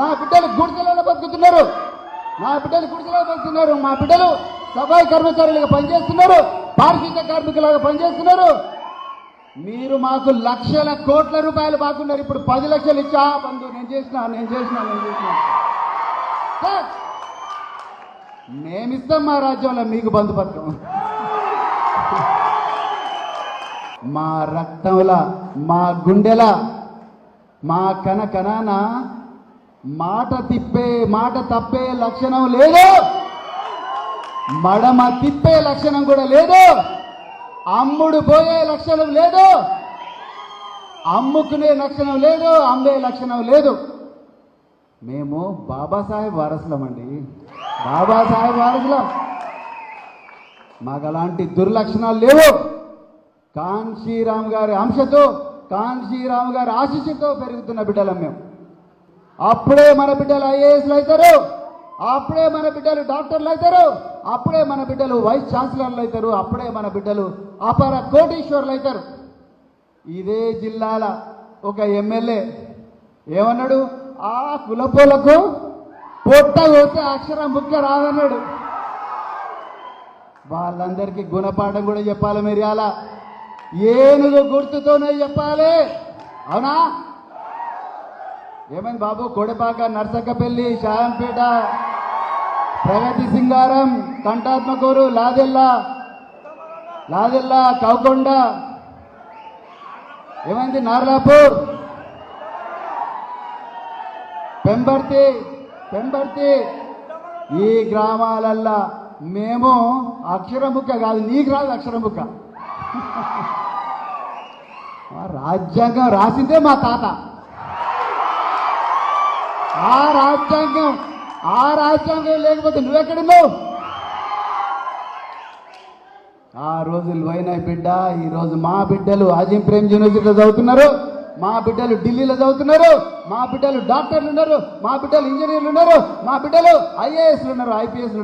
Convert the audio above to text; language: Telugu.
నా బిడ్డలు గుడిసెలలో బతుకుతున్నారు, నా బిడ్డలు గుడిసెలలో బతుకుతున్నారు, మా బిడ్డలు సఫాయి కర్మచారులుగా పనిచేస్తున్నారు, పారిశుద్ధ కార్మికులుగా పనిచేస్తున్నారు. మీరు మాకు లక్షల కోట్ల రూపాయలు బాగున్నారు. ఇప్పుడు 10 లక్షలు ఇచ్చా బంధు నేను చేసిన సార్, మేమిస్తాం మా రాజ్యంలో మీకు బంధు పథకం. మా రక్తంలా, మా గుండెల, మా కనకనాన మాట తప్పే లక్షణం లేదు, మడమ తిప్పే లక్షణం కూడా లేదు, అమ్ముడు పోయే లక్షణం లేదు, అమ్ముకునే లక్షణం లేదు, అమ్మే లక్షణం లేదు. మేము బాబాసాహెబ్ వారసులమండి, బాబాసాహెబ్ వారసులం. మాకు అలాంటి దుర్లక్షణాలు లేవు. కాన్షీరామ్ గారి అంశతో, కాన్షీరామ్ గారి ఆశీస్సుతో పెరుగుతున్న బిడ్డలం మేము. అప్పుడే మన బిడ్డలు ఐఏఎస్లు అవుతారు, అప్పుడే మన బిడ్డలు డాక్టర్లు అవుతారు, అప్పుడే మన బిడ్డలు వైస్ ఛాన్సలర్లు అవుతారు, అప్పుడే మన బిడ్డలు అపర కోటీశ్వర్లు అవుతారు. ఇదే జిల్లాల ఒక ఎమ్మెల్యే ఏమన్నాడు, ఆ కులపోలకు పొట్ట పోతే అక్షరం ముక్క రాదన్నాడు. వాళ్ళందరికీ గుణపాఠం కూడా చెప్పాలి మీరు. అలా ఏనుగు గుర్తుతోనే చెప్పాలి, అవునా? ఏమైంది బాబు? కొడపాక, నర్సక్కపల్లి, షాయంపేట, ప్రగతి సింగారం, కంటాత్మకూరు, లాదెల్లా, కౌకొండ, ఏమైంది? నార్లాపూర్, పెంబర్తి, ఈ గ్రామాలల్లా మేము అక్షరముక్క కాదు, నీకు రాదు అక్షరముక్క. రాజ్యాంగం రాసిందే మా తాత. ఆ రాజ్యాంగం లేకపోతే నువ్వెక్కడున్నావు? ఆ రోజులు పోయినాయి బిడ్డ. ఈ రోజు మా బిడ్డలు అజీం ప్రేమ్ యూనివర్సిటీలో చదువుతున్నారు, మా బిడ్డలు ఢిల్లీలో చదువుతున్నారు, మా బిడ్డలు డాక్టర్లు ఉన్నారు, మా బిడ్డలు ఇంజనీర్లు ఉన్నారు, మా బిడ్డలు ఐఏఎస్లు ఉన్నారు, ఐపీఎస్లు ఉన్నారు.